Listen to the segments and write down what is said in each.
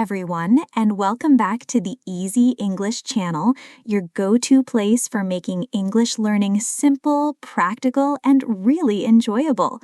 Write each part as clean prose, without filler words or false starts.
everyone, and welcome back to the Easy English channel, your go-to place for making English learning simple, practical, and really enjoyable.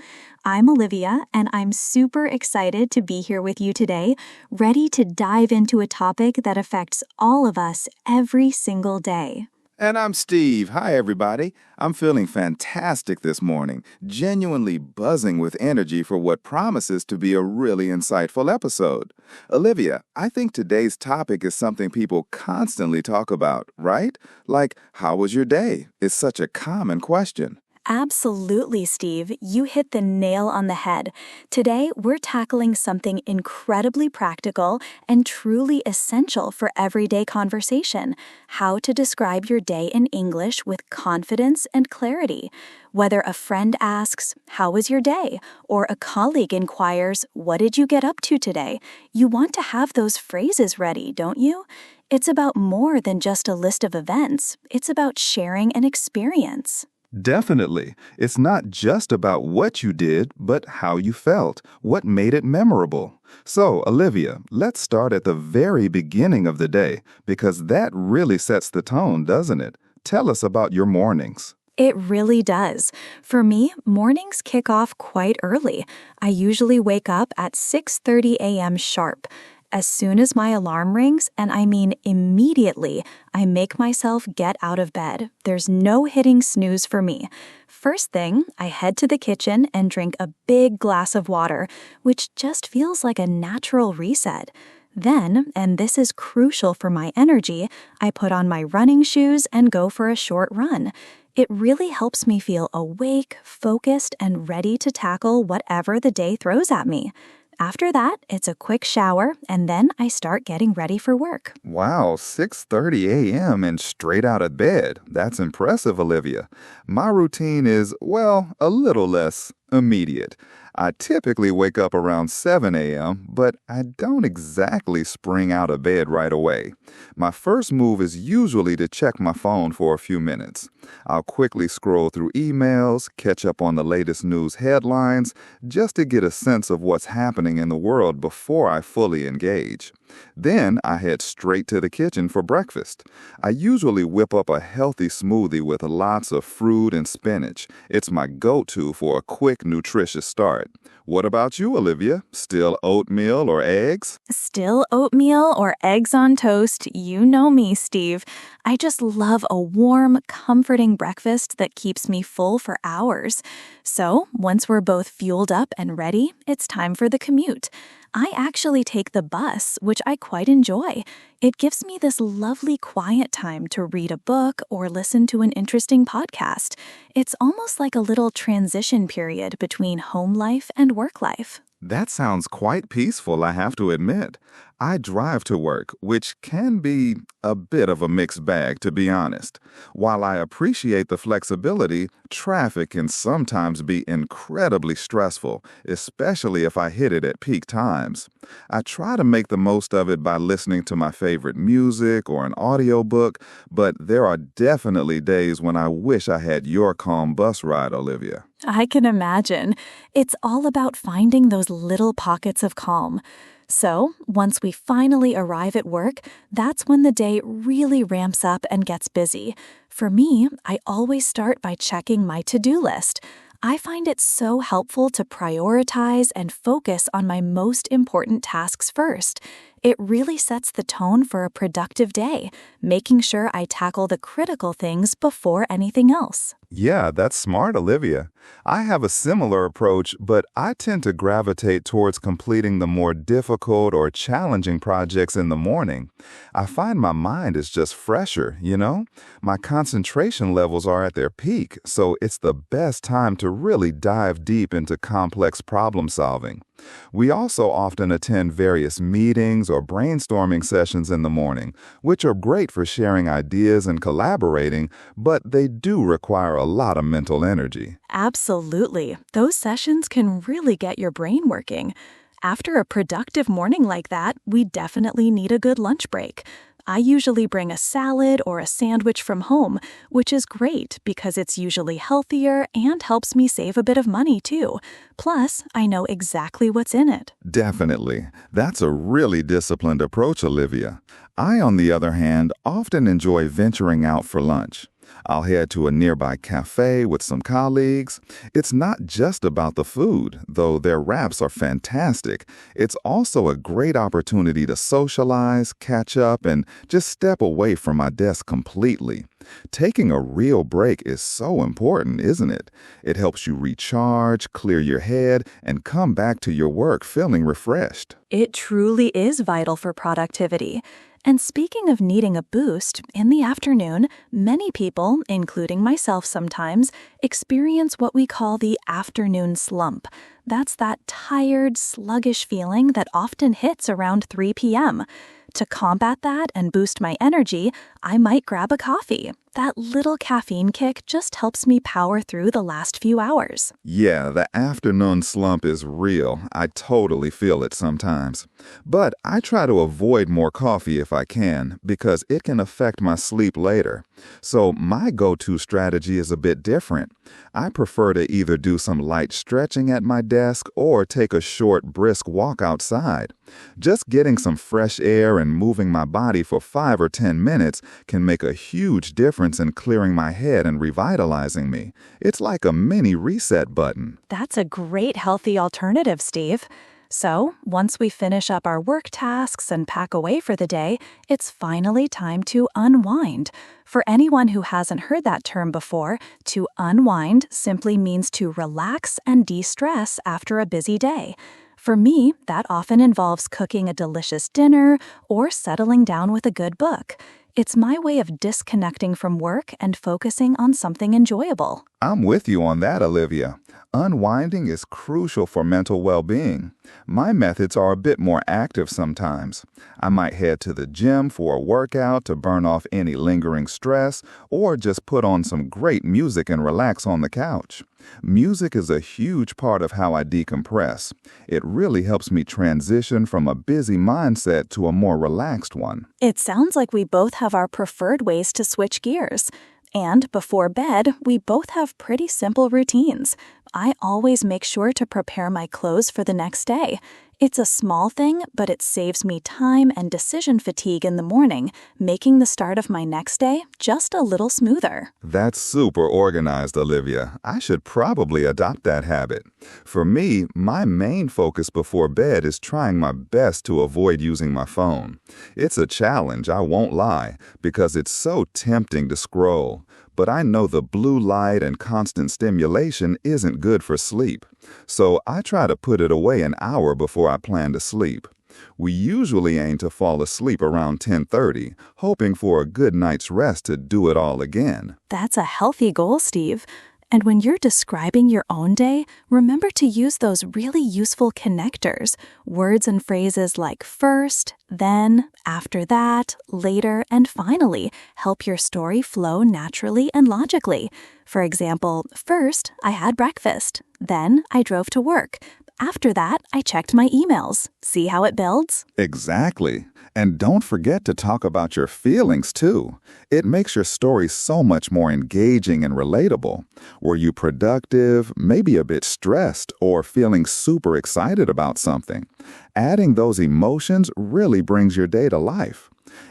I'm Olivia, and I'm super excited to be here with you today, ready to dive into a topic that affects all of us every single day. And I'm Steve. Hi, everybody. I'm feeling fantastic this morning, genuinely buzzing with energy for what promises to be a really insightful episode. Olivia, I think today's topic is something people constantly talk about, right? Like, how was your day? It's such a common question. Absolutely, Steve. You hit the nail on the head. Today, we're tackling something incredibly practical and truly essential for everyday conversation: how to describe your day in English with confidence and clarity. Whether a friend asks, "How was your day?" or a colleague inquires, "What did you get up to today?" you want to have those phrases ready, don't you? It's about more than just a list of events. It's about sharing an experience. Definitely. It's not just about what you did, but how you felt, what made it memorable. So, Olivia, let's start at the very beginning of the day, because that really sets the tone, doesn't it? Tell us about your mornings. It really does. For me, mornings kick off quite early. I usually wake up at 6:30 a.m. sharp. As soon as my alarm rings, and I mean immediately, I make myself get out of bed. There's no hitting snooze for me. First thing, I head to the kitchen and drink a big glass of water, which just feels like a natural reset. Then, and this is crucial for my energy, I put on my running shoes and go for a short run. It really helps me feel awake, focused, and ready to tackle whatever the day throws at me. After that, it's a quick shower, and then I start getting ready for work. Wow, 6:30 a.m. and straight out of bed. That's impressive, Olivia. My routine is, well, a little less immediate. I typically wake up around 7 a.m., but I don't exactly spring out of bed right away. My first move is usually to check my phone for a few minutes. I'll quickly scroll through emails, catch up on the latest news headlines, just to get a sense of what's happening in the world before I fully engage. Then I head straight to the kitchen for breakfast. I usually whip up a healthy smoothie with lots of fruit and spinach. It's my go-to for a quick, nutritious start. What about you, Olivia? Still oatmeal or eggs? Still oatmeal or eggs on toast, you know me, Steve. I just love a warm, comforting breakfast that keeps me full for hours. So, once we're both fueled up and ready, it's time for the commute. I actually take the bus, which I quite enjoy. It gives me this lovely quiet time to read a book or listen to an interesting podcast. It's almost like a little transition period between home life and work life. That sounds quite peaceful, I have to admit. I drive to work, which can be a bit of a mixed bag, to be honest. While I appreciate the flexibility, traffic can sometimes be incredibly stressful, especially if I hit it at peak times. I try to make the most of it by listening to my favorite music or an audiobook, but there are definitely days when I wish I had your calm bus ride, Olivia. I can imagine. It's all about finding those little pockets of calm. So, once we finally arrive at work, that's when the day really ramps up and gets busy. For me, I always start by checking my to-do list. I find it so helpful to prioritize and focus on my most important tasks first. It really sets the tone for a productive day, making sure I tackle the critical things before anything else. Yeah, that's smart, Olivia. I have a similar approach, but I tend to gravitate towards completing the more difficult or challenging projects in the morning. I find my mind is just fresher, you know? My concentration levels are at their peak, so it's the best time to really dive deep into complex problem solving. We also often attend various meetings or brainstorming sessions in the morning, which are great for sharing ideas and collaborating, but they do require a lot of mental energy. Absolutely. Those sessions can really get your brain working. After a productive morning like that, we definitely need a good lunch break. I usually bring a salad or a sandwich from home, which is great because it's usually healthier and helps me save a bit of money too. Plus, I know exactly what's in it. Definitely. That's a really disciplined approach, Olivia. I, on the other hand, often enjoy venturing out for lunch. I'll head to a nearby cafe with some colleagues. It's not just about the food, though their wraps are fantastic. It's also a great opportunity to socialize, catch up, and just step away from my desk completely. Taking a real break is so important, isn't it? It helps you recharge, clear your head, and come back to your work feeling refreshed. It truly is vital for productivity. And speaking of needing a boost, in the afternoon, many people, including myself sometimes, experience what we call the afternoon slump. That's that tired, sluggish feeling that often hits around 3 p.m. To combat that and boost my energy, I might grab a coffee. That little caffeine kick just helps me power through the last few hours. Yeah, the afternoon slump is real. I totally feel it sometimes. But I try to avoid more coffee if I can, because it can affect my sleep later. So my go-to strategy is a bit different. I prefer to either do some light stretching at my desk or take a short, brisk walk outside. Just getting some fresh air and moving my body for 5 or 10 minutes can make a huge difference in clearing my head and revitalizing me. It's like a mini reset button. That's a great healthy alternative, Steve. So, once we finish up our work tasks and pack away for the day, it's finally time to unwind. For anyone who hasn't heard that term before, to unwind simply means to relax and de-stress after a busy day. For me, that often involves cooking a delicious dinner or settling down with a good book. It's my way of disconnecting from work and focusing on something enjoyable. I'm with you on that, Olivia. Unwinding is crucial for mental well-being. My methods are a bit more active sometimes. I might head to the gym for a workout to burn off any lingering stress, or just put on some great music and relax on the couch. Music is a huge part of how I decompress. It really helps me transition from a busy mindset to a more relaxed one. It sounds like we both have our preferred ways to switch gears. And before bed, we both have pretty simple routines. I always make sure to prepare my clothes for the next day. It's a small thing, but it saves me time and decision fatigue in the morning, making the start of my next day just a little smoother. That's super organized, Olivia. I should probably adopt that habit. For me, my main focus before bed is trying my best to avoid using my phone. It's a challenge, I won't lie, because it's so tempting to scroll. But I know the blue light and constant stimulation isn't good for sleep. So I try to put it away an hour before I plan to sleep. We usually aim to fall asleep around 10:30, hoping for a good night's rest to do it all again. That's a healthy goal, Steve. And when you're describing your own day, remember to use those really useful connectors, words and phrases like first, then, after that, later, and finally help your story flow naturally and logically. For example, first, I had breakfast. Then, I drove to work. After that, I checked my emails. See how it builds? Exactly. And don't forget to talk about your feelings, too. It makes your story so much more engaging and relatable. Were you productive, maybe a bit stressed, or feeling super excited about something? Adding those emotions really brings your day to life.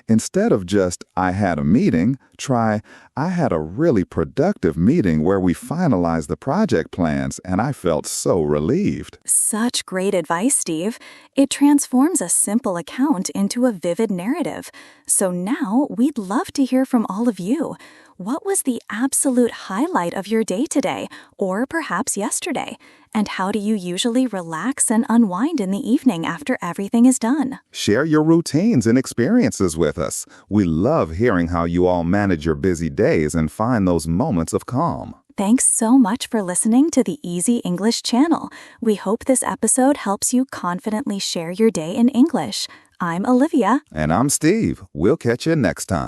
Instead of just, I had a meeting, try, I had a really productive meeting where we finalized the project plans and I felt so relieved. Such great advice, Steve. It transforms a simple account into a vivid narrative. So now we'd love to hear from all of you. What was the absolute highlight of your day today, or perhaps yesterday? And how do you usually relax and unwind in the evening after everything is done? Share your routines and experiences with us. We love hearing how you all manage your busy days and find those moments of calm. Thanks so much for listening to the Easy English channel. We hope this episode helps you confidently share your day in English. I'm Olivia. And I'm Steve. We'll catch you next time.